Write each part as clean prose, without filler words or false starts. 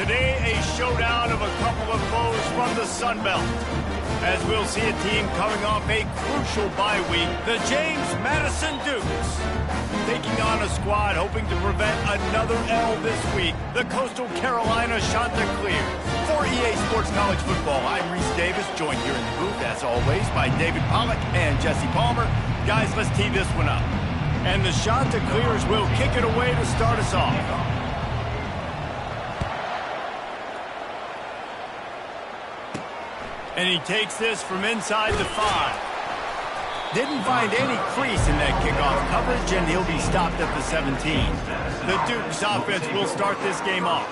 Today, a showdown of a couple of foes from the Sun Belt. As we'll see a team coming off a crucial bye week, the James Madison Dukes. Taking on a squad hoping to prevent another L this week, the Coastal Carolina Chanticleers. For EA Sports College Football, I'm Reese Davis, joined here in the booth, as always, by David Pollack and Jesse Palmer. Guys, let's tee this one up. And the Chanticleers will kick it away to start us off. And he takes this from inside the 5. Didn't find any crease in that kickoff coverage, and he'll be stopped at the 17. The Dukes offense will start this game off.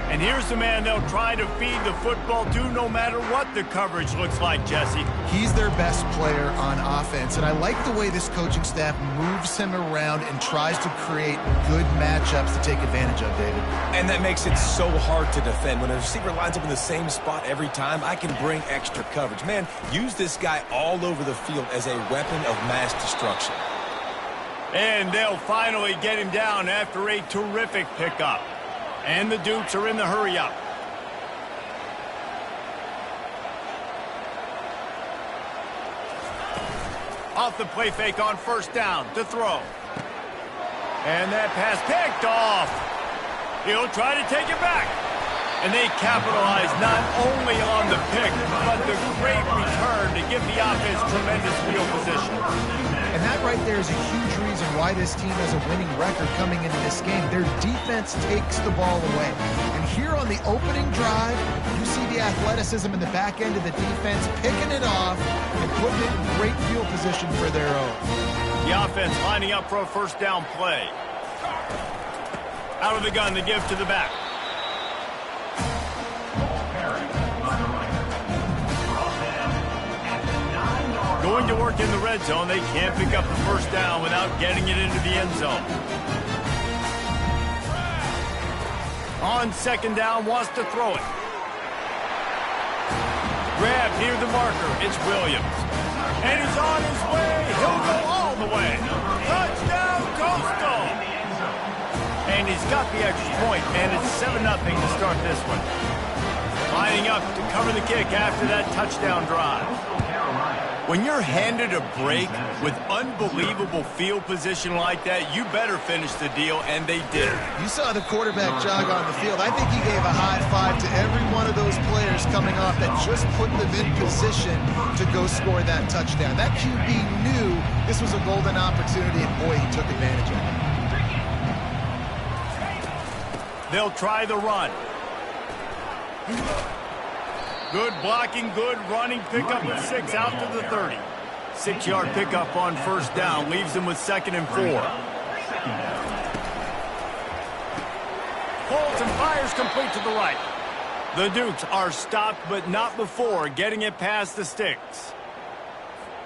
And here's the man they'll try to feed the football to no matter what the coverage looks like, Jesse. He's their best player on offense, and I like the way this coaching staff moves him around and tries to create good matchups to take advantage of, David. And that makes it so hard to defend. When a receiver lines up in the same spot every time, I can bring extra coverage. Man, use this guy all over the field as a weapon of mass destruction. And they'll finally get him down after a terrific pickup. And the Dukes are in the hurry-up. Off the play fake on first down to throw. And that pass picked off. He'll try to take it back. And they capitalize not only on the pick, but the great return to give the offense tremendous field position. And that right there is a huge reason why this team has a winning record coming into this game. Their defense takes the ball away. And here on the opening drive, you see the athleticism in the back end of the defense, picking it off and putting it in great field position for their own. The offense lining up for a first down play. Out of the gun, the give to the back. Going to work in the red zone. They can't pick up the first down without getting it into the end zone. On second down, wants to throw it. Grab near the marker. It's Williams. And he's on his way. He'll go all the way. Touchdown, Coastal! And he's got the extra point, and it's 7-0 to start this one. Lining up to cover the kick after that touchdown drive. When you're handed a break with unbelievable field position like that, you better finish the deal, and they did. You saw the quarterback jog on the field. I think he gave a high five to every one of those players coming off that just put them in position to go score that touchdown. That QB knew this was a golden opportunity, and boy, he took advantage of it. They'll try the run. Good blocking, good running, pickup with 6 out to the 30. 6-yard pickup on first down, leaves them with 2nd and 4. Holds and fires complete to the right. The Dukes are stopped, but not before getting it past the sticks.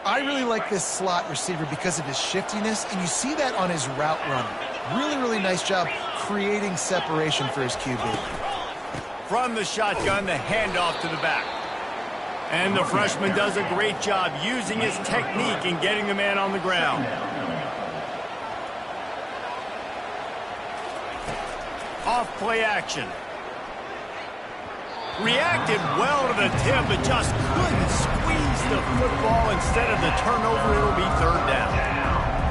I really like this slot receiver because of his shiftiness, and you see that on his route running. Really, really nice job creating separation for his QB. From the shotgun, the handoff to the back. And the freshman does a great job using his technique and getting the man on the ground. Off play action. Reacted well to the tip, but just couldn't squeeze the football. Instead of the turnover, it'll be 3rd down.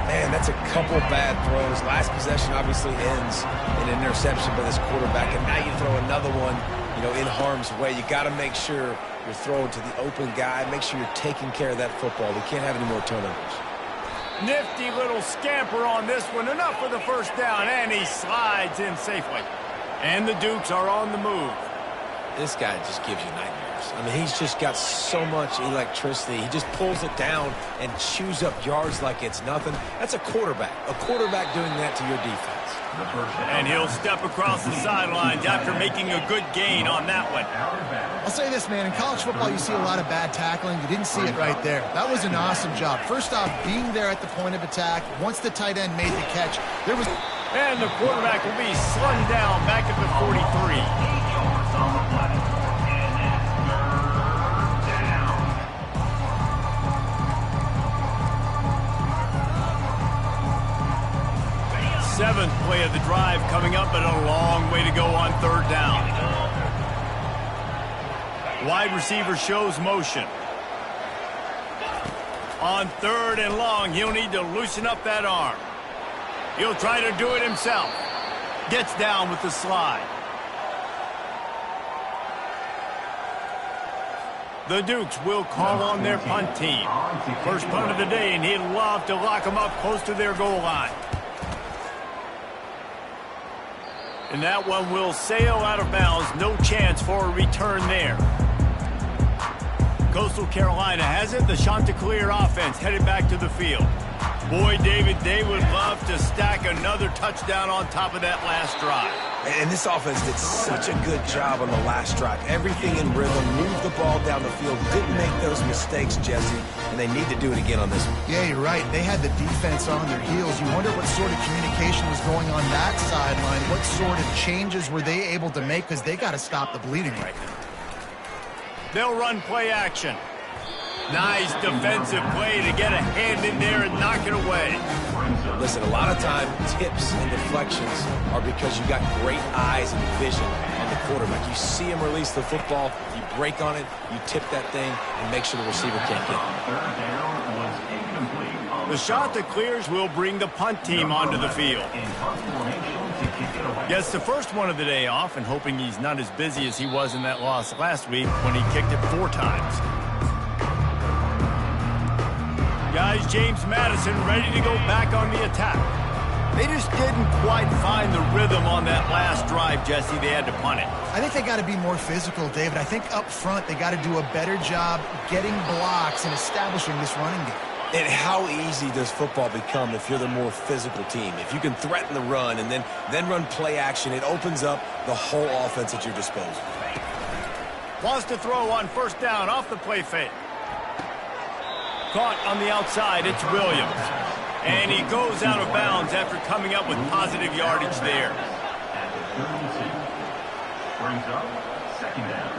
Man, that's a couple bad throws. Last possession obviously ends in an interception by this quarterback, and now you throw another one, in harm's way. You got to make sure you're throwing to the open guy. Make sure you're taking care of that football. We can't have any more turnovers. Nifty little scamper on this one. Enough for the first down, and he slides in safely. And the Dukes are on the move. This guy just gives you nightmares. I mean, he's just got so much electricity. He just pulls it down and chews up yards like it's nothing. That's a quarterback. A quarterback doing that to your defense. And he'll step across the sidelines after making a good gain on that one. I'll say this, man. In college football, you see a lot of bad tackling. You didn't see it right there. That was an awesome job. First off, being there at the point of attack. Once the tight end made the catch, there was... And the quarterback will be slung down back at the 43. Seventh play of the drive coming up, but a long way to go on 3rd down. Wide receiver shows motion. On 3rd and long, he'll need to loosen up that arm. He'll try to do it himself. Gets down with the slide. The Dukes will call on their punt team. First punt of the day, and he'd love to lock them up close to their goal line. And that one will sail out of bounds. No chance for a return there. Coastal Carolina has it. The Chanticleer offense headed back to the field. Boy, David, they would love to stack another touchdown on top of that last drive. And this offense did such a good job on the last drive. Everything in rhythm, moved the ball down the field, didn't make those mistakes, Jesse, and they need to do it again on this one. Yeah, you're right. They had the defense on their heels. You wonder what sort of communication was going on that sideline. What sort of changes were they able to make, because they got to stop the bleeding right now. They'll run play action. Nice defensive play to get a hand in there and knock it away. Listen, a lot of time, tips and deflections are because you got great eyes and vision on the quarterback. You see him release the football, you break on it, you tip that thing, and make sure the receiver can't get it. The Chanticleers will bring the punt team onto the field. Gets the first one of the day off, and hoping he's not as busy as he was in that loss last week when he kicked it 4 times. Guys, James Madison ready to go back on the attack. They just didn't quite find the rhythm on that last drive, Jesse. They had to punt it. I think they got to be more physical, David. I think up front they got to do a better job getting blocks and establishing this running game. And how easy does football become if you're the more physical team? If you can threaten the run and then run play action, it opens up the whole offense at your disposal. Wants to throw on first down off the play fake. Caught on the outside, it's Williams. And he goes out of bounds after coming up with positive yardage there. Brings up second down.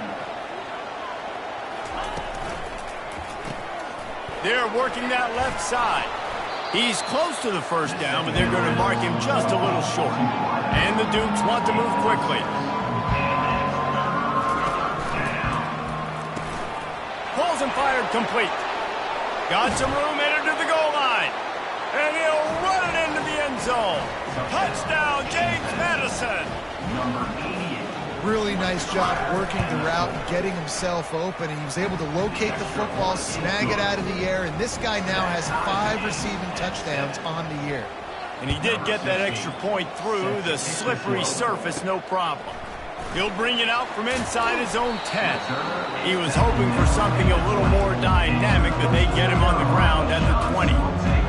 They're working that left side. He's close to the first down, but they're going to mark him just a little short. And the Dukes want to move quickly. Pulls and fired complete. Got some room headed to the goal line. And he'll run it into the end zone. Touchdown, James Madison. Number 88. Really nice job working the route and getting himself open, and he was able to locate the football, snag it out of the air, and this guy now has 5 receiving touchdowns on the year. And he did get that extra point through the slippery surface, no problem. He'll bring it out from inside his own 10. He was hoping for something a little more dynamic, but they get him on the ground at the 20.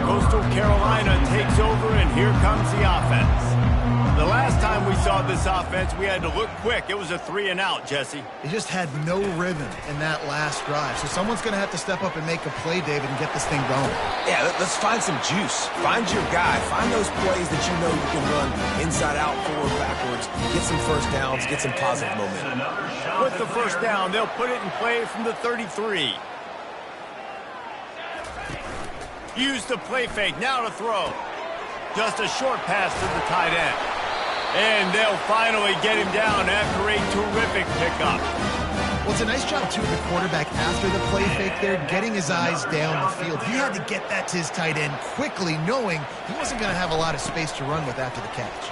Coastal Carolina takes over, and here comes the offense. The last time we saw this offense, we had to look quick. It was a 3-and-out, Jesse. He just had no rhythm in that last drive. So someone's going to have to step up and make a play, David, and get this thing going. Yeah, let's find some juice. Find your guy. Find those plays that you know you can run inside out, forward, backwards. Get some first downs. Get some positive momentum. With the first down, they'll put it in play from the 33. Use the play fake. Now to throw. Just a short pass to the tight end. And they'll finally get him down after a terrific pickup. Well, it's a nice job, too, of the quarterback after the play fake there, getting his eyes down the field. He had to get that to his tight end quickly, knowing he wasn't going to have a lot of space to run with after the catch.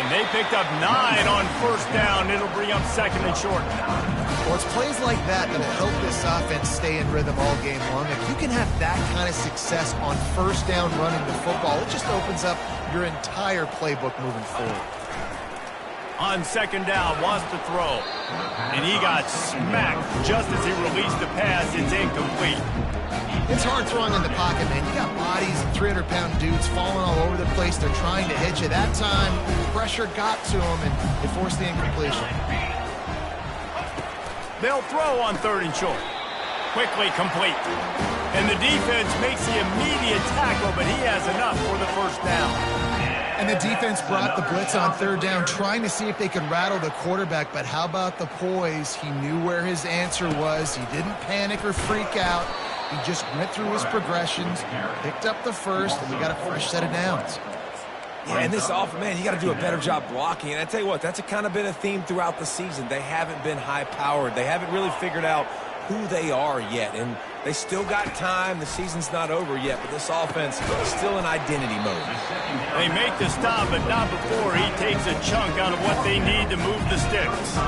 And they picked up 9 on first down. It'll bring up second and short. Well, it's plays like that that'll help this offense stay in rhythm all game long. If you can have that kind of success on first down running the football, it just opens up your entire playbook moving forward. On second down, wants to throw. And he got smacked just as he released the pass. It's incomplete. It's hard throwing in the pocket, man. You got bodies and 300-pound dudes falling all over the place. They're trying to hit you. That time, pressure got to him, and it forced the incompletion. They'll throw on third and short. Quickly complete. And the defense makes the immediate tackle, but he has enough for the first down. And the defense brought the blitz on third down, trying to see if they could rattle the quarterback. But how about the poise? He knew where his answer was. He didn't panic or freak out. He just went through his progressions, picked up the first, and we got a fresh set of downs. Yeah, and this off, man, you got to do a better job blocking. And I tell you what, that's kind of been a theme throughout the season. They haven't been high-powered. They haven't really figured out who they are yet. And they still got time. The season's not over yet, but this offense is still in identity mode. They make the stop, but not before he takes a chunk out of what they need to move the sticks.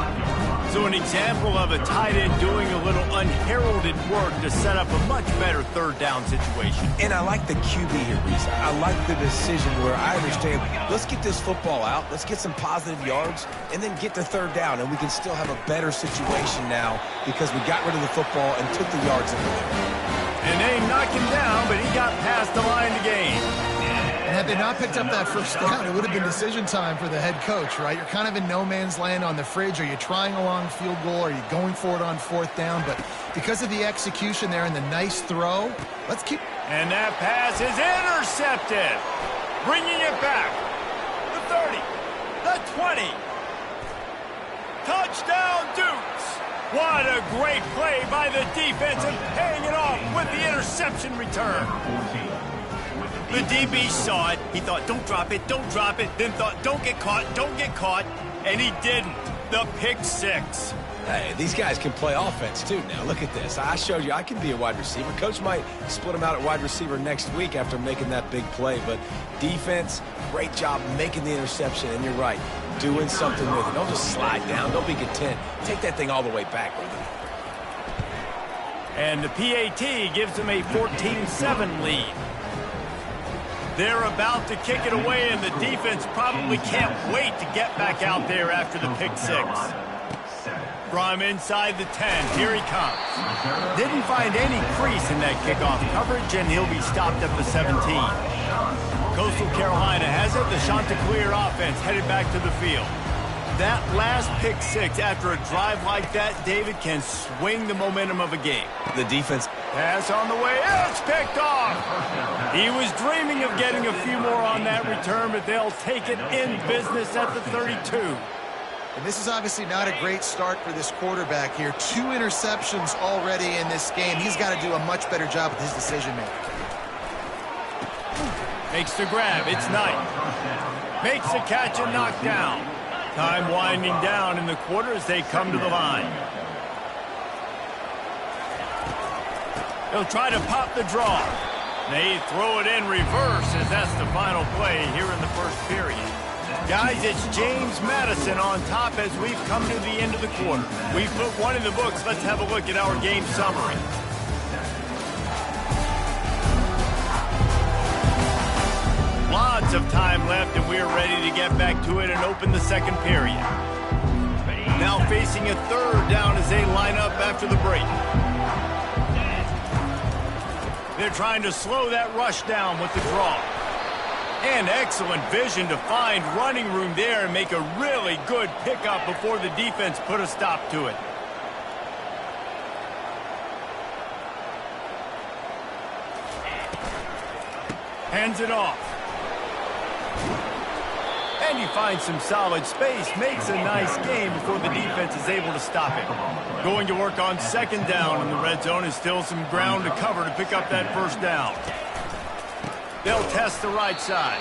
So an example of a tight end doing a little unheralded work to set up a much better third down situation. And I like the QB here, Reese. I like the decision where I understand, let's get this football out, let's get some positive yards, and then get to third down, and we can still have a better situation now because we got rid of the football and took the yards in there. And they knocked him down, but he got past the line to gain. And had they not picked up that first down, it would have been decision time for the head coach, right? You're kind of in no man's land on the fridge. Are you trying a long field goal? Are you going for it on fourth down? But because of the execution there and the nice throw, let's keep... And that pass is intercepted. Bringing it back. The 30. The 20. Touchdown, Dukes. What a great play by the defense and paying it off with the interception return. The DB saw it. He thought, don't drop it, then thought, don't get caught, and he didn't. The pick six. Hey, these guys can play offense, too, now. Look at this. I showed you I can be a wide receiver. Coach might split them out at wide receiver next week after making that big play, but defense, great job making the interception, and you're right, doing something with it. Don't just slide down. Don't be content. Take that thing all the way back with it. And the PAT gives them a 14-7 lead. They're about to kick it away, and the defense probably can't wait to get back out there after the pick six. From inside the 10, here he comes. Didn't find any crease in that kickoff coverage, and he'll be stopped at the 17. Coastal Carolina has it. The Chanticleer offense headed back to the field. That last pick six after a drive like that, David, can swing the momentum of a game. The defense... Pass on the way. It's picked off. He was dreaming of getting a few more on that return, but they'll take it in business at the 32. And this is obviously not a great start for this quarterback here. 2 interceptions already in this game. He's got to do a much better job with his decision-making. Makes the grab. It's Knight. Makes the catch and knock down. Time winding down in the quarter as they come to the line. He'll try to pop the draw. They throw it in reverse as that's the final play here in the first period. Guys, it's James Madison on top as we've come to the end of the quarter. We've put one in the books. Let's have a look at our game summary. Lots of time left, and we're ready to get back to it and open the second period. Now facing a third down as they line up after the break. They're trying to slow that rush down with the draw. And excellent vision to find running room there and make a really good pickup before the defense put a stop to it. Hands it off. And he finds some solid space, makes a nice game before the defense is able to stop it. Going to work on second down in the red zone is still some ground to cover to pick up that first down. They'll test the right side.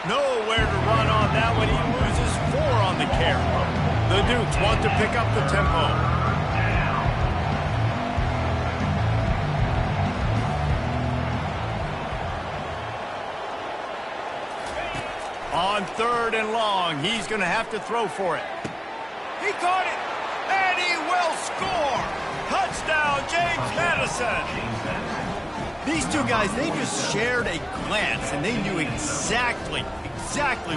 Nowhere to run on that one. He loses 4 on the carry. The Dukes want to pick up the tempo. On third and long, he's going to have to throw for it. He caught it, and he will score. Touchdown, James Madison. These two guys, they just shared a glance, and they knew exactly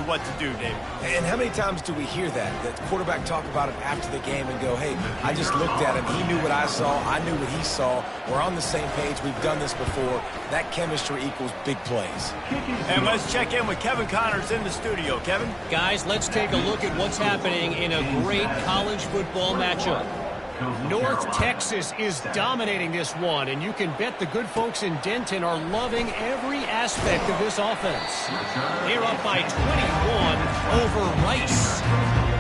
what to do, David. And how many times do we hear that? That the quarterback talk about it after the game and go, hey, I just looked at him. He knew what I saw. I knew what he saw. We're on the same page. We've done this before. That chemistry equals big plays. And let's check in with Kevin Connors in the studio. Kevin? Guys, let's take a look at what's happening in a great college football matchup. North Texas is dominating this one, and you can bet the good folks in Denton are loving every aspect of this offense. They're up by 21 over Rice.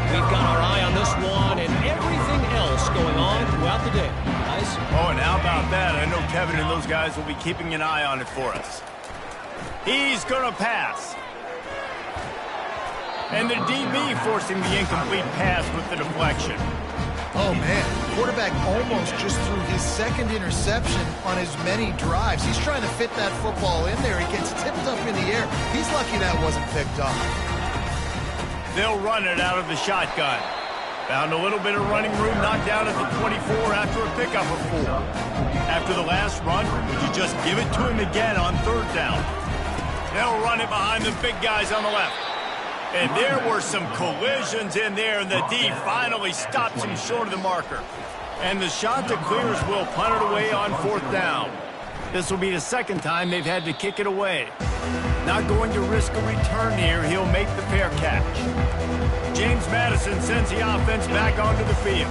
We've got our eye on this one and everything else going on throughout the day. Guys? Oh, and how about that? I know Kevin and those guys will be keeping an eye on it for us. He's going to pass. And the DB forcing the incomplete pass with the deflection. Oh, man. Quarterback almost just threw his second interception on as many drives. He's trying to fit that football in there. It gets tipped up in the air. He's lucky that wasn't picked up. They'll run it out of the shotgun. Found a little bit of running room, knocked down at the 24 after a pickup of 4. After the last run, would you just give it to him again on third down? They'll run it behind the big guys on the left. And there were some collisions in there, and the D finally stops him short of the marker. And the shot to clears will punt it away on fourth down. This will be the second time they've had to kick it away. Not going to risk a return here. He'll make the fair catch. James Madison sends the offense back onto the field.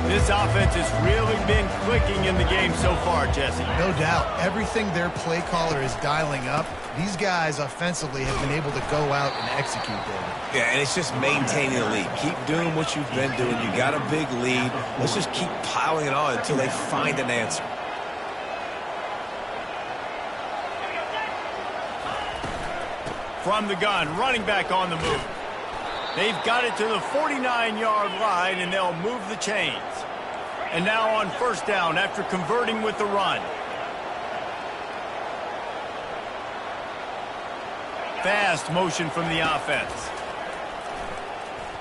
This offense has really been clicking in the game so far, Jesse. No doubt. Everything their play caller is dialing up, these guys offensively have been able to go out and execute, David. Yeah, and it's just maintaining the lead. Keep doing what you've been doing. You got a big lead. Let's just keep piling it on until they find an answer. From the gun, running back on the move. They've got it to the 49-yard line, and they'll move the chains. And now on first down after converting with the run. Fast motion from the offense.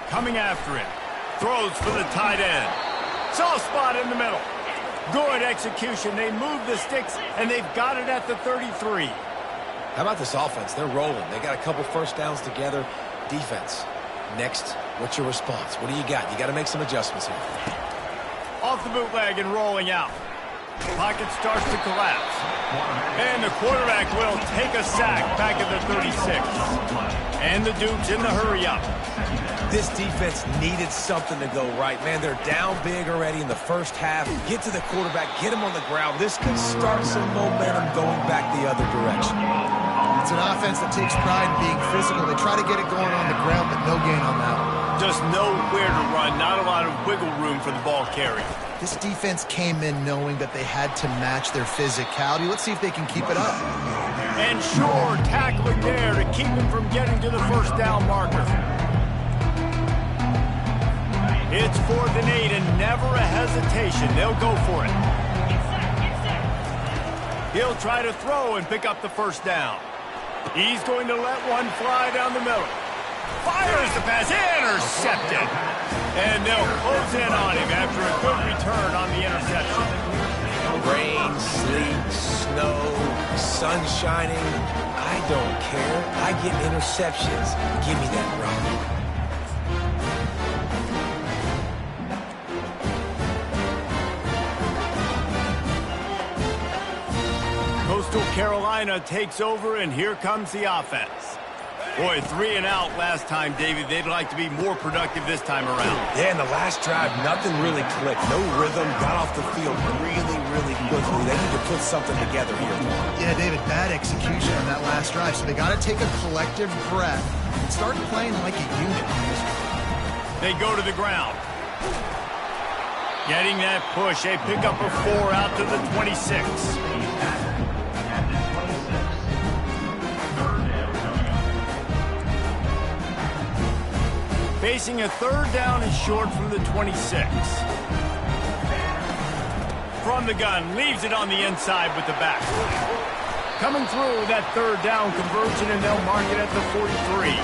Coming after him. Throws for the tight end. Soft spot in the middle. Good execution. They move the sticks, and they've got it at the 33. How about this offense? They're rolling. They got a couple first downs together. Defense. Next, what's your response? What do you got? You got to make some adjustments here. Off the bootleg and rolling out. Pocket starts to collapse. And the quarterback will take a sack back at the 36. And the Dukes in the hurry-up. This defense needed something to go right. Man, they're down big already in the first half. Get to the quarterback, get him on the ground. This could start some momentum going back the other direction. It's an offense that takes pride in being physical. They try to get it going on the ground, but no gain on that one. Just nowhere to run. Not a lot of wiggle room for the ball carrier. This defense came in knowing that they had to match their physicality. Let's see if they can keep it up. And sure, tackling there to keep him from getting to the first down marker. It's 4th and 8 and never a hesitation. They'll go for it. He'll try to throw and pick up the first down. He's going to let one fly down the middle. Fires the pass, intercepted. And they'll close in on him after a good return on the interception. Rain, sleet, snow, sun shining. I don't care. I get interceptions. Give me that rock. Coastal Carolina takes over, and here comes the offense. Boy, 3 and out last time, David. They'd like to be more productive this time around. Yeah, in the last drive, nothing really clicked. No rhythm, got off the field really, really quickly. They need to put something together here. Yeah, David, bad execution on that last drive. So they got to take a collective breath and start playing like a unit. They go to the ground. Getting that push. A pickup of 4 out to the 26. Facing a third down and short from the 26. From the gun, leaves it on the inside with the back. Coming through that third down conversion, and they'll mark it at the 43.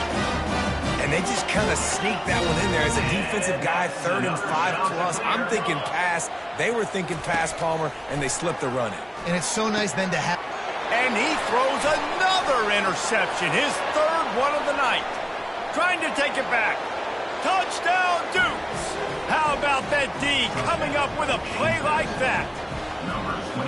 And they just kind of sneaked that one in there as a defensive guy, 3rd and 5+. I'm thinking pass. They were thinking pass, Palmer, and they slipped the run in. And it's so nice then to have... And he throws another interception, his 3rd one of the night. Trying to take it back. Touchdown, Dukes! How about that D coming up with a play like that?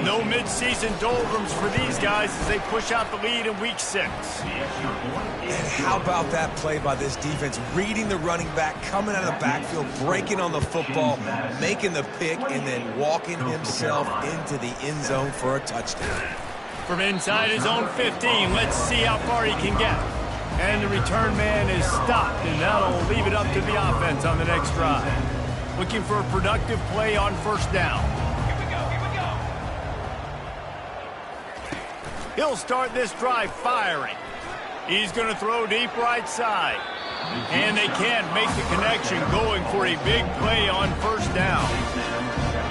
No midseason doldrums for these guys as they push out the lead in Week 6. And how about that play by this defense? Reading the running back, coming out of the backfield, breaking on the football, making the pick, and then walking himself into the end zone for a touchdown. From inside his own 15, let's see how far he can get. And the return man is stopped, and that'll leave it up to the offense on the next drive. Looking for a productive play on first down. He'll start this drive firing. He's going to throw deep right side. And they can't make the connection going for a big play on first down.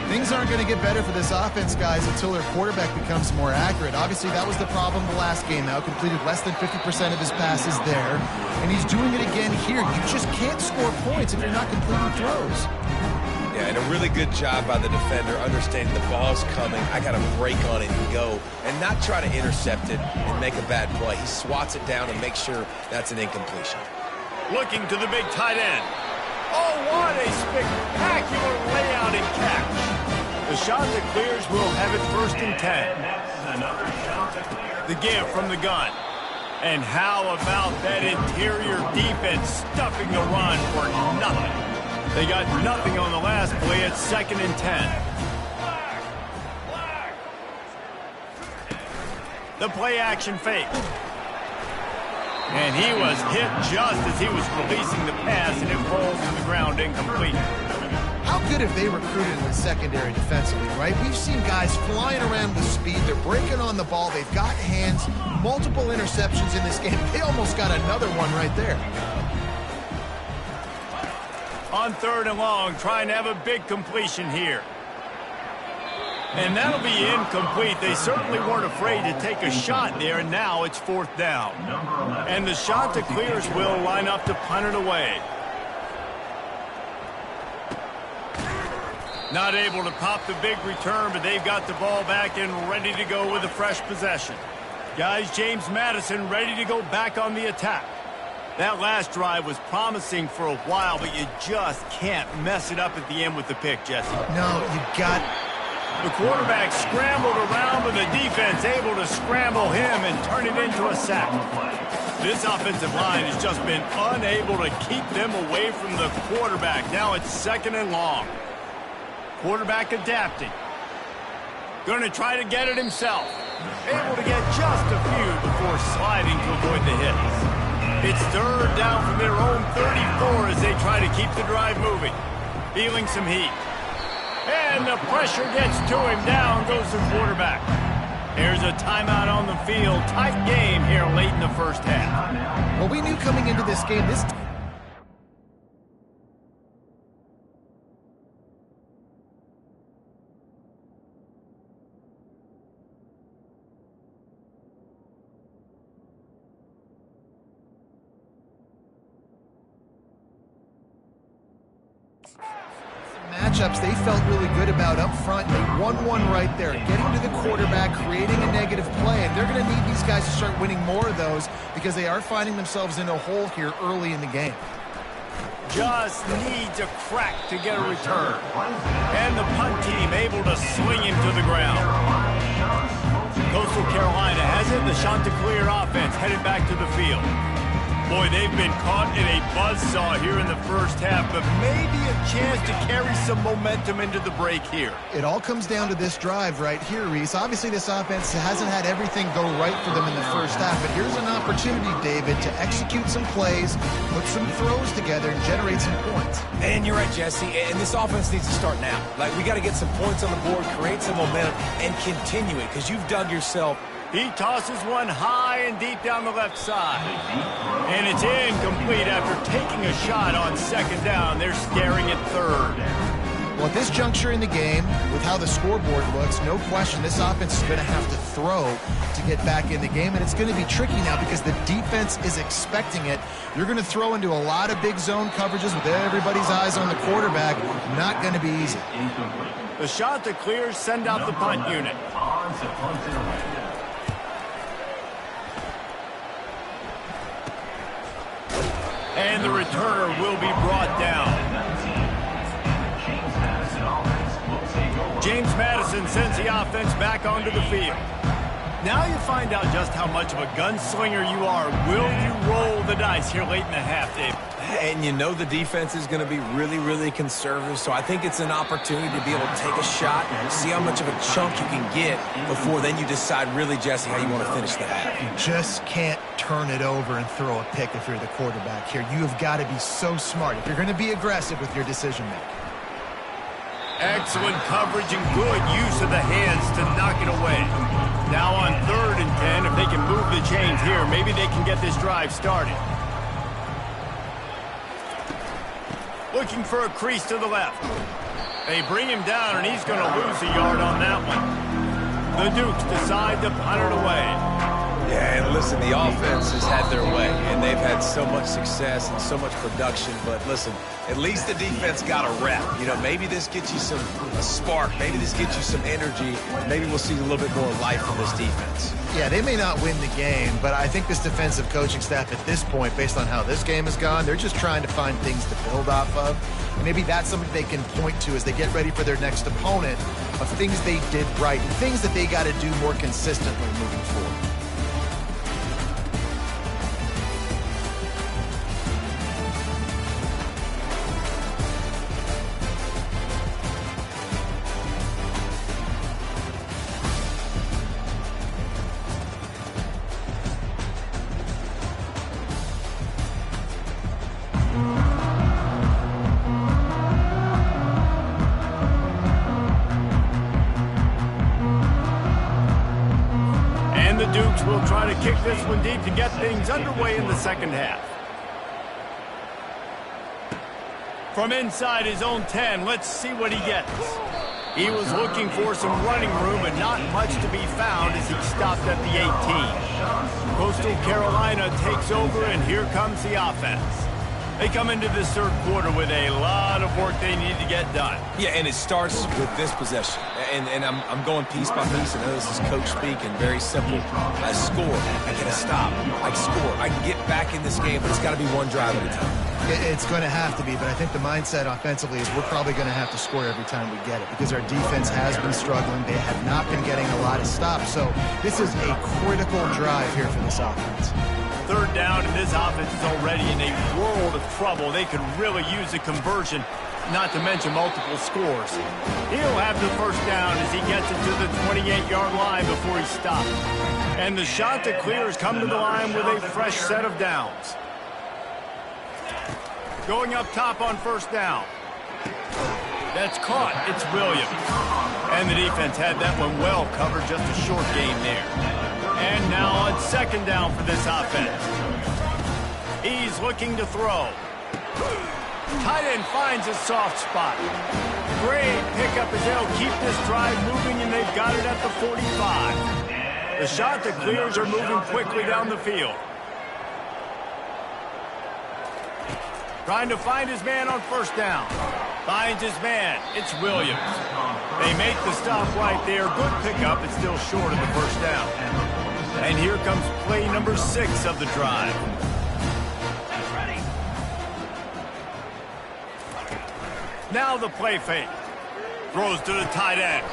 Things aren't going to get better for this offense, guys, until their quarterback becomes more accurate. Obviously, that was the problem the last game. Now completed less than 50% of his passes there, and he's doing it again here. You just can't score points if you're not completing throws. Yeah, and a really good job by the defender understanding the ball's coming. I got to break on it and go, and not try to intercept it and make a bad play. He swats it down and makes sure that's an incompletion. Looking to the big tight end. Oh, what a spectacular layout and catch. The shot that clears will have it 1st and 10. The give from the gun. And how about that interior defense stuffing the run for nothing? They got nothing on the last play. It's 2nd and 10. The play action fake. And he was hit just as he was releasing the pass, and it falls to the ground incomplete. How good have they recruited in the secondary defensively, right? We've seen guys flying around with speed. They're breaking on the ball. They've got hands. Multiple interceptions in this game. They almost got another one right there. On 3rd and long, trying to have a big completion here. And that'll be incomplete. They certainly weren't afraid to take a shot there, and now it's 4th down. And the shot that clears will line up to punt it away. Not able to pop the big return, but they've got the ball back and ready to go with a fresh possession. Guys, James Madison ready to go back on the attack. That last drive was promising for a while, but you just can't mess it up at the end with the pick, Jesse. No, you got... The quarterback scrambled around, but the defense able to scramble him and turn it into a sack. This offensive line has just been unable to keep them away from the quarterback. Now it's 2nd and long. Quarterback adapting. Going to try to get it himself. Able to get just a few before sliding to avoid the hits. It's 3rd down from their own 34 as they try to keep the drive moving. Feeling some heat. And the pressure gets to him. Down goes the quarterback. There's a timeout on the field. Tight game here late in the first half. Well, we knew coming into this game, this... matchups they felt really good about up front. They won one right there, getting to the quarterback, creating a negative play, and they're going to need these guys to start winning more of those because they are finding themselves in a hole here early in the game. Just needs a crack to get a return. And the punt team able to swing him to the ground. Coastal Carolina has it. The Chanticleer offense headed back to the field. Boy, they've been caught in a buzzsaw here in the first half, but maybe a chance to carry some momentum into the break here. It all comes down to this drive right here, Reese. Obviously, this offense hasn't had everything go right for them in the first half, but here's an opportunity, David, to execute some plays, put some throws together, and generate some points. And you're right, Jesse, and this offense needs to start now. Like, we got to get some points on the board, create some momentum, and continue it, because you've dug yourself. He tosses one high and deep down the left side. And it's incomplete after taking a shot on 2nd down. They're scaring it 3rd. Well, at this juncture in the game, with how the scoreboard looks, no question this offense is going to have to throw to get back in the game, and it's going to be tricky now because the defense is expecting it. You're going to throw into a lot of big zone coverages with everybody's eyes on the quarterback. Not going to be easy. The shot that clears, send out the punt unit. And the returner will be brought down. James Madison sends the offense back onto the field. Now you find out just how much of a gunslinger you are. Will you roll the dice here late in the half, Dave? And you know the defense is going to be really, really conservative, so I think it's an opportunity to be able to take a shot, see how much of a chunk you can get before then you decide really, Jesse, how you want to finish the half. You just can't turn it over and throw a pick if you're the quarterback here. You have got to be so smart if you're going to be aggressive with your decision-making. Excellent coverage and good use of the hands to knock it away. Now on 3rd and 10, if they can move the chains here, maybe they can get this drive started. looking for a crease to the left. They bring him down, and he's going to lose a yard on that one. The Dukes decide to punt it away. Yeah, and listen, the offense has had their way, and they've had so much success and so much production. But listen, at least the defense got a rep. You know, maybe this gets you a spark. Maybe this gets you some energy. Maybe we'll see a little bit more life from this defense. Yeah, they may not win the game, but I think this defensive coaching staff at this point, based on how this game has gone, they're just trying to find things to build off of. And maybe that's something they can point to as they get ready for their next opponent of things they did right and things that they got to do more consistently moving forward. Dukes will try to kick this one deep to get things underway in the second half. From inside his own 10, let's see what he gets. He was looking for some running room, but not much to be found as he stopped at the 18. Coastal Carolina takes over, and here comes the offense. They come into this third quarter with a lot of work they need to get done. Yeah, and it starts with this possession. And I'm going piece by piece. I know this is coach speak and very simple. I score. I get a stop. I score. I can get back in this game, but it's got to be one drive at a time. It's going to have to be, but I think the mindset offensively is we're probably going to have to score every time we get it because our defense has been struggling. They have not been getting a lot of stops. So this is a critical drive here for this offense. Third down, and this offense is already in a world of trouble. They could really use a conversion, not to mention multiple scores. He'll have the first down as he gets it to the 28-yard line before he stops. And the shot to clear has come to the line with a fresh set of downs. Going up top on first down. That's caught. It's Williams. And the defense had that one well covered, just a short gain there. And now on second down for this offense. He's looking to throw. Tight end finds a soft spot. Great pickup as they'll keep this drive moving, and they've got it at the 45. The shot that clears are moving quickly down the field. Trying to find his man on first down. Finds his man. It's Williams. They make the stop right there. Good pickup. It's still short of the first down. And here comes play number 6 of the drive. Now the play fake. Throws to the tight end.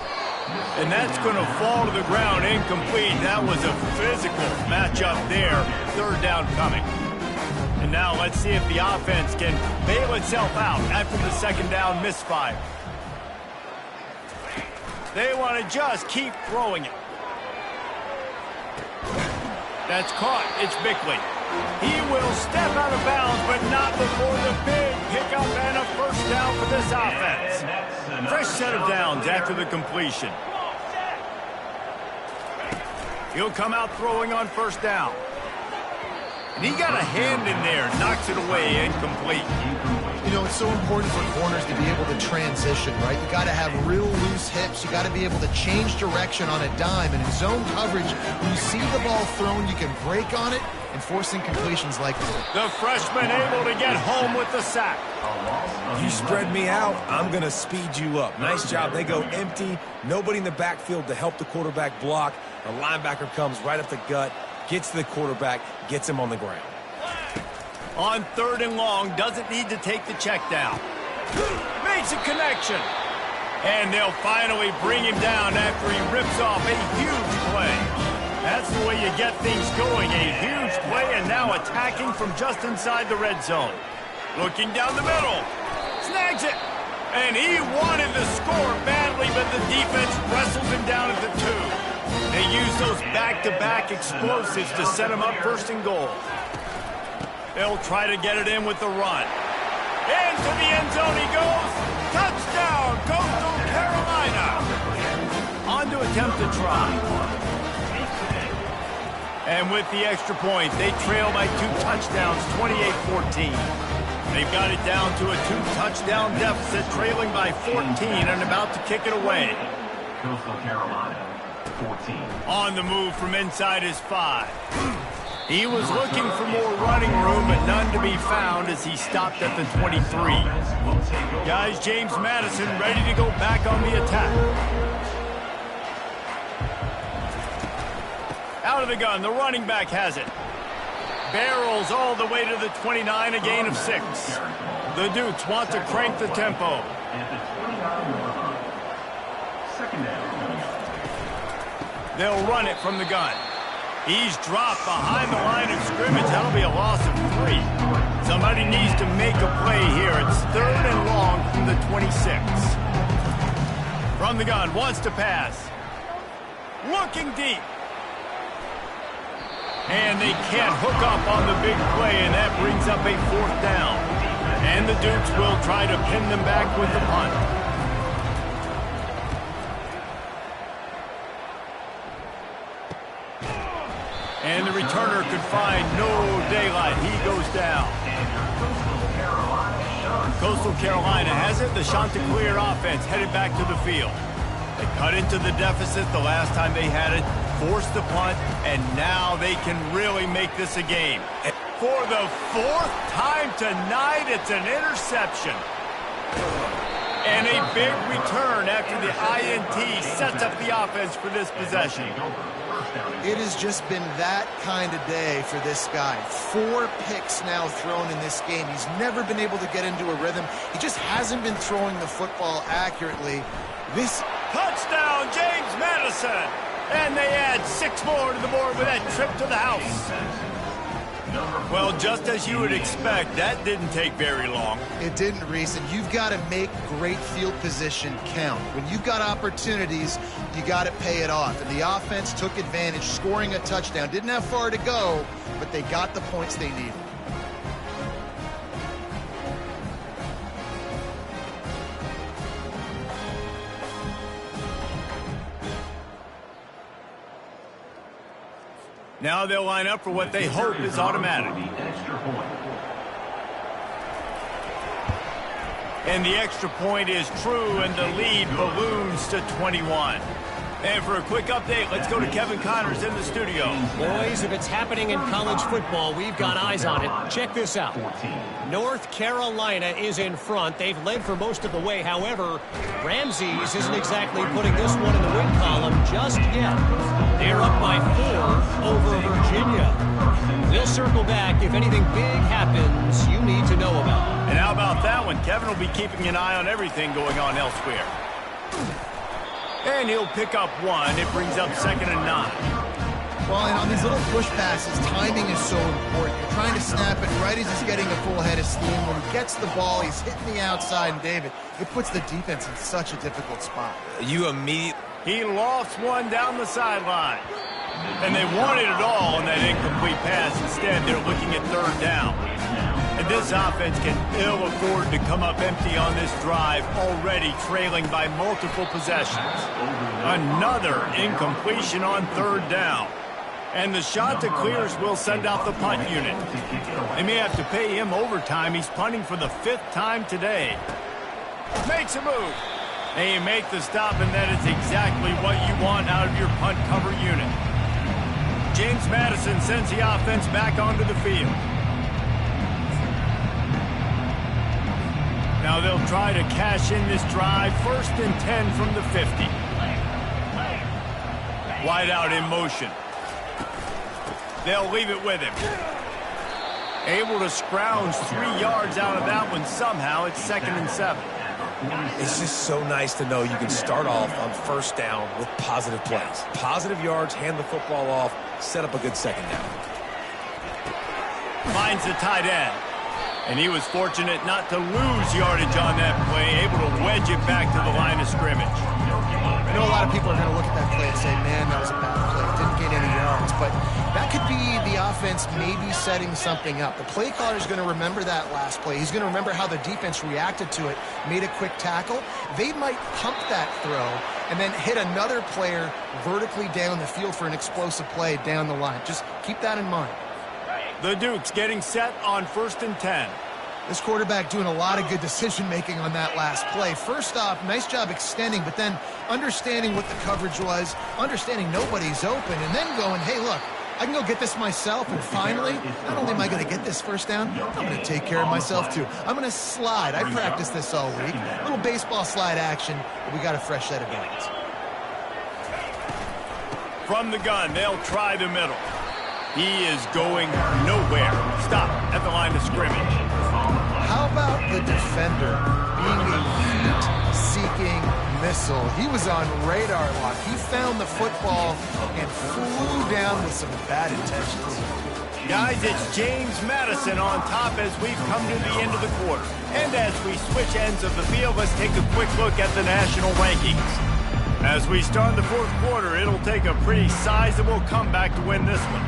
And that's going to fall to the ground incomplete. That was a physical matchup there. Third down coming. And now let's see if the offense can bail itself out after the second down misfire. They want to just keep throwing it. That's caught. It's Bickley. He will step out of bounds, but not before the big pickup and a first down for this offense. Fresh set of downs after the completion. He'll come out throwing on first down. And he got a hand in there, knocks it away, incomplete. You know, it's so important for corners to be able to transition, right? You got to have real loose hips. You got to be able to change direction on a dime. And in zone coverage, when you see the ball thrown, you can break on it and forcing completions like this. The freshman able to get home with the sack. You spread me out, I'm going to speed you up. Nice job. They go empty. Nobody in the backfield to help the quarterback block. The linebacker comes right up the gut, gets to the quarterback, gets him on the ground. On third and long, doesn't need to take the check down. Makes a connection. And they'll finally bring him down after he rips off a huge play. That's the way you get things going, a huge play, and now attacking from just inside the red zone. Looking down the middle. Snags it. And he wanted the score badly, but the defense wrestles him down at the 2. They use those back-to-back explosives to set him up first and goal. They'll try to get it in with the run. Into the end zone he goes. Touchdown, Coastal Carolina. On to attempt to try. And with the extra point, they trail by 2 touchdowns, 28-14. They've got it down to a 2-touchdown deficit, trailing by 14 and about to kick it away. Coastal Carolina, 14. On the move from inside his 5. He was looking for more running room, but none to be found as he stopped at the 23. Guys, James Madison ready to go back on the attack. Out of the gun, the running back has it. Barrels all the way to the 29, a gain of 6. The Dukes want to crank the tempo. At the 29-yard line. Second down. They'll run it from the gun. He's dropped behind the line of scrimmage. That'll be a loss of 3. Somebody needs to make a play here. It's 3rd and long from the 26. From the gun, wants to pass. Looking deep. And they can't hook up on the big play, and that brings up a 4th down. And the Dukes will try to pin them back with the punt. And the returner could find no daylight. He goes down. Coastal Carolina has it. The Chanticleer offense headed back to the field. They cut into the deficit the last time they had it, forced the punt, and now they can really make this a game. For the 4th time tonight, it's an interception. And a big return after the INT sets up the offense for this possession. It has just been that kind of day for this guy. 4 picks now thrown in this game. He's never been able to get into a rhythm. He just hasn't been throwing the football accurately. This touchdown, James Madison! And they add 6 more to the board with that trip to the house. Well, just as you would expect, that didn't take very long. It didn't, Reese, and you've got to make great field position count. When you've got opportunities, you got to pay it off. And the offense took advantage, scoring a touchdown. Didn't have far to go, but they got the points they needed. Now they'll line up for what they hope is automatic. And the extra point is true, and the lead balloons to 21. And for a quick update, let's go to Kevin Connors in the studio. Boys, if it's happening in college football, we've got eyes on it. Check this out. North Carolina is in front. They've led for most of the way. However, Ramses isn't exactly putting this one in the win column just yet. They're up by 4 over Virginia. We'll circle back if anything big happens you need to know about. And how about that one? Kevin will be keeping an eye on everything going on elsewhere. And he'll pick up 1. It brings up 2nd and 9. Well, and on these little push passes, timing is so important. You're trying to snap it right as he's getting a full head of steam. When he gets the ball, he's hitting the outside, and David, it puts the defense in such a difficult spot. He lost 1 down the sideline. And they wanted it all on that incomplete pass. Instead, they're looking at 3rd down. And this offense can ill afford to come up empty on this drive, already trailing by multiple possessions. Another incompletion on 3rd down. And the Chanticleers will send out the punt unit. They may have to pay him overtime. He's punting for the 5th time today. Makes a move. They make the stop, and that is exactly what you want out of your punt cover unit. James Madison sends the offense back onto the field. Now they'll try to cash in this drive. 1st and 10 from the 50. Wide out in motion. They'll leave it with him. Able to scrounge 3 yards out of that one somehow. It's 2nd and 7. It's just so nice to know you can start off on 1st down with positive plays. Positive yards, hand the football off, set up a good 2nd down. Finds the tight end. And he was fortunate not to lose yardage on that play, able to wedge it back to the line of scrimmage. I know a lot of people are going to look at that play and say, man, that was a bad play. Didn't get any yards. But that could be the offense maybe setting something up. The play caller is going to remember that last play. He's going to remember how the defense reacted to it, made a quick tackle. They might pump that throw and then hit another player vertically down the field for an explosive play down the line. Just keep that in mind. The Dukes getting set on 1st and 10. This quarterback doing a lot of good decision-making on that last play. First off, nice job extending, but then understanding what the coverage was, understanding nobody's open, and then going, hey, look, I can go get this myself, and finally, not only am I going to get this first down, I'm going to take care of myself too. I'm going to slide. I practiced this all week. A little baseball slide action, but we got a fresh set of hands. From the gun, they'll try the middle. He is going nowhere. Stop at the line of scrimmage. How about the defender being a heat-seeking missile? He was on radar lock. He found the football and flew down with some bad intentions. Guys, it's James Madison on top as we've come to the end of the quarter. And as we switch ends of the field, let's take a quick look at the national rankings. As we start the fourth quarter, it'll take a pretty sizable comeback to win this one.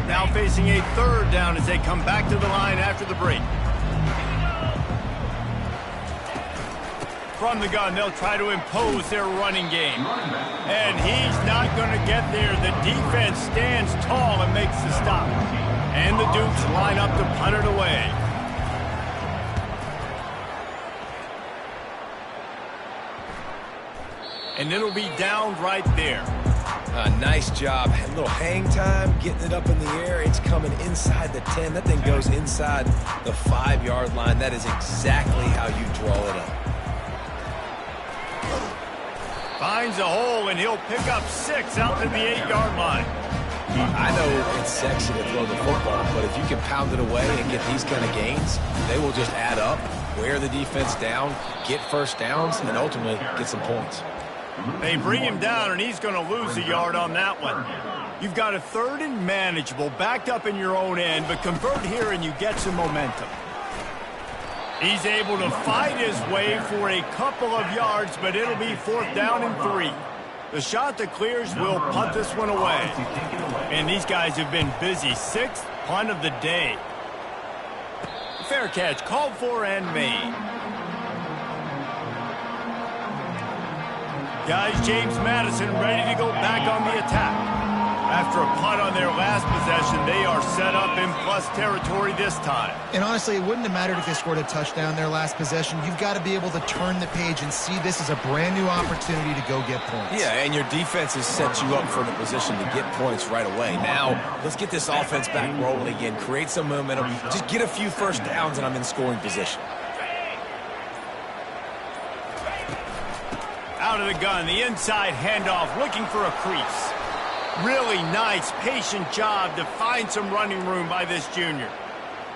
Now facing a third down as they come back to the line after the break. From the gun, they'll try to impose their running game. And he's not going to get there. The defense stands tall and makes the stop. And the Dukes line up to punt it away. And it'll be down right there. Nice job. A little hang time, getting it up in the air. It's coming inside the 10. That thing goes inside the 5-yard line. That is exactly how you draw it up. Finds a hole, and he'll pick up 6 out to the 8-yard line. I know it's sexy to throw the football, but if you can pound it away and get these kind of gains, they will just add up, wear the defense down, get first downs, and ultimately get some points. They bring him down, and he's going to lose a yard on that one. You've got a third and manageable, backed up in your own end, but convert here and you get some momentum. He's able to fight his way for a couple of yards, but it'll be 4th down and 3. The shot that clears will punt this one away. And these guys have been busy. 6th punt of the day. Fair catch, called for and made. Guys, James Madison ready to go back on the attack. After a punt on their last possession, they are set up in plus territory this time. And honestly, it wouldn't have mattered if they scored a touchdown their last possession. You've got to be able to turn the page and see this as a brand new opportunity to go get points. Yeah, and your defense has set you up for the position to get points right away. Now, let's get this offense back rolling again, create some momentum, just get a few first downs, and I'm in scoring position. Out of the gun, the inside handoff, looking for a crease. Really nice, patient job to find some running room by this junior.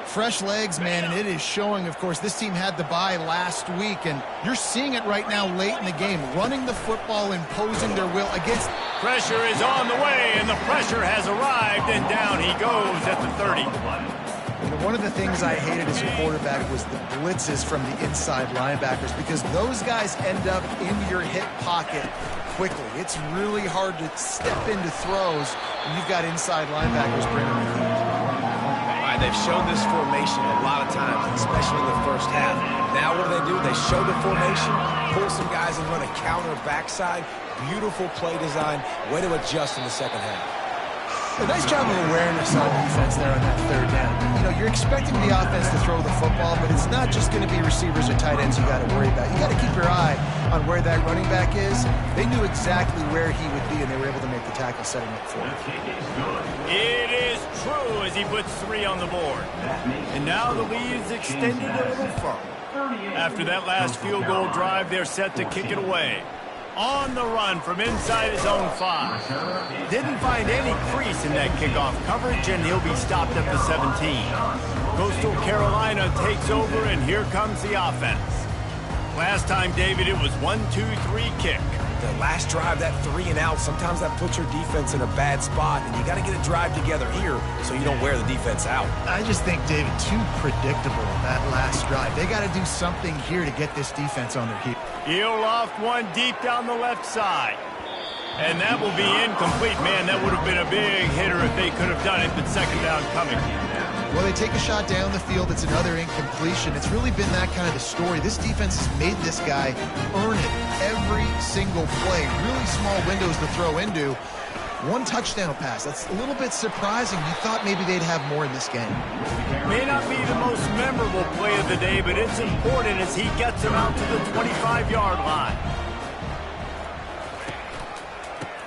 Fresh legs, man, and it is showing. Of course, this team had the bye last week, and you're seeing it right now late in the game. Running the football, imposing their will against... Pressure is on the way, and the pressure has arrived, and down he goes at the 30. You know, one of the things I hated as a quarterback was the blitzes from the inside linebackers, because those guys end up in your hip pocket quickly. It's really hard to step into throws when you've got inside linebackers bringing the heat. All right, they've shown this formation a lot of times, especially in the first half. Now what do? They show the formation, pull some guys and run a counter backside. Beautiful play design. Way to adjust in the second half. A nice job of awareness on defense there on that third down. You know, you're expecting the offense to throw the football, but it's not just going to be receivers or tight ends you got to worry about. You got to keep your eye on where that running back is. They knew exactly where he would be, and they were able to make the tackle, setting up for him. It is true as he puts 3 on the board. And now the lead is extended a little further. After that last field goal drive, they're set to kick it away. On the run from inside his own 5. Didn't find any crease in that kickoff coverage, and he'll be stopped at the 17. Coastal Carolina takes over, and here comes the offense. Last time, David, it was 1-2-3 kick. The last drive, that 3 and out, sometimes that puts your defense in a bad spot, and you got to get a drive together here so you don't wear the defense out. I just think, David, too predictable that last drive. They got to do something here to get this defense on their heels. He'll loft one deep down the left side. And that will be incomplete. Man, that would have been a big hitter if they could have done it, but second down coming. Well, they take a shot down the field. It's another incompletion. It's really been that kind of a story. This defense has made this guy earn it every single play. Really small windows to throw into. One touchdown pass. That's a little bit surprising. You thought maybe they'd have more in this game. May not be the most memorable play of the day, but it's important as he gets him out to the 25-yard line.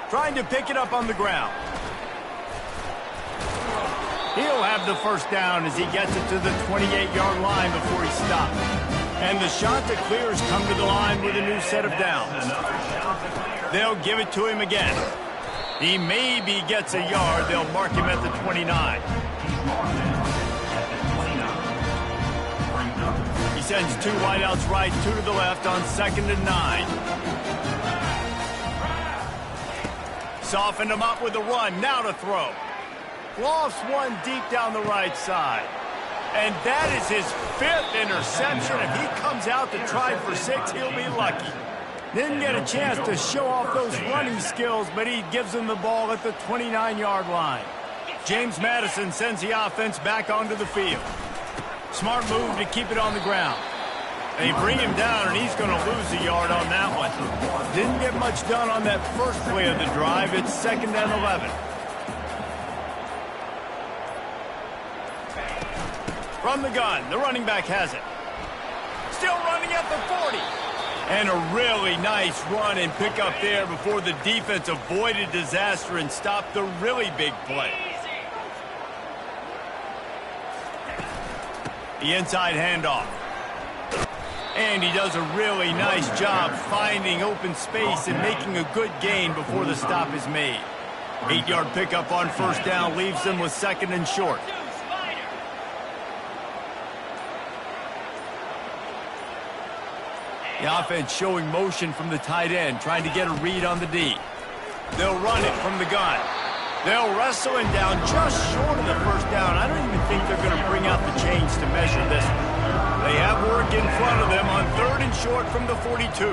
Trying to pick it up on the ground. He'll have the first down as he gets it to the 28-yard line before he stops. And the Chanticleers come to the line with a new set of downs. They'll give it to him again. He maybe gets a yard. They'll mark him at the 29. He sends two wideouts right, two to the left on 2nd and 9. Softened him up with a run. Now to throw. Lofts one deep down the right side. And that is his 5th interception. If he comes out to try for 6, he'll be lucky. Didn't get a chance to show off those running skills, but he gives them the ball at the 29-yard line. James Madison sends the offense back onto the field. Smart move to keep it on the ground. They bring him down, and he's going to lose a yard on that one. Didn't get much done on that first play of the drive. It's 2nd and 11. From the gun, the running back has it. Still running at the 40. And a really nice run and pick up there before the defense avoided disaster and stopped the really big play. The inside handoff. And he does a really nice job finding open space and making a good gain before the stop is made. 8-yard pickup on first down leaves them with 2nd and short. The offense showing motion from the tight end, trying to get a read on the D. They'll run it from the gun. They'll wrestle him down just short of the first down. I don't even think they're going to bring out the chains to measure this one. They have work in front of them on 3rd and short from the 42.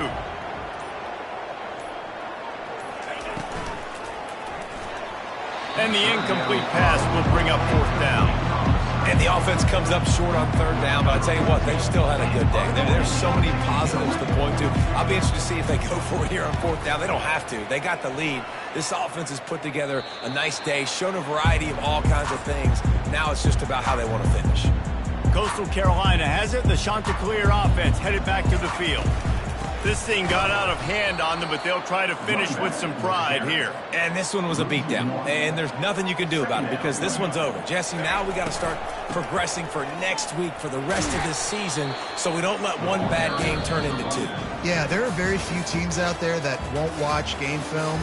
And the incomplete pass will bring up 4th down. And the offense comes up short on 3rd down, but I tell you what, they've still had a good day. There's so many positives to point to. I'll be interested to see if they go for it here on 4th down. They don't have to. They got the lead. This offense has put together a nice day, shown a variety of all kinds of things. Now it's just about how they want to finish. Coastal Carolina has it. The Chanticleer offense headed back to the field. This thing got out of hand on them, but they'll try to finish with some pride here. And this one was a beatdown, and there's nothing you can do about it because this one's over. Jesse, now we got to start progressing for next week for the rest of this season so we don't let one bad game turn into 2. Yeah, there are very few teams out there that won't watch game film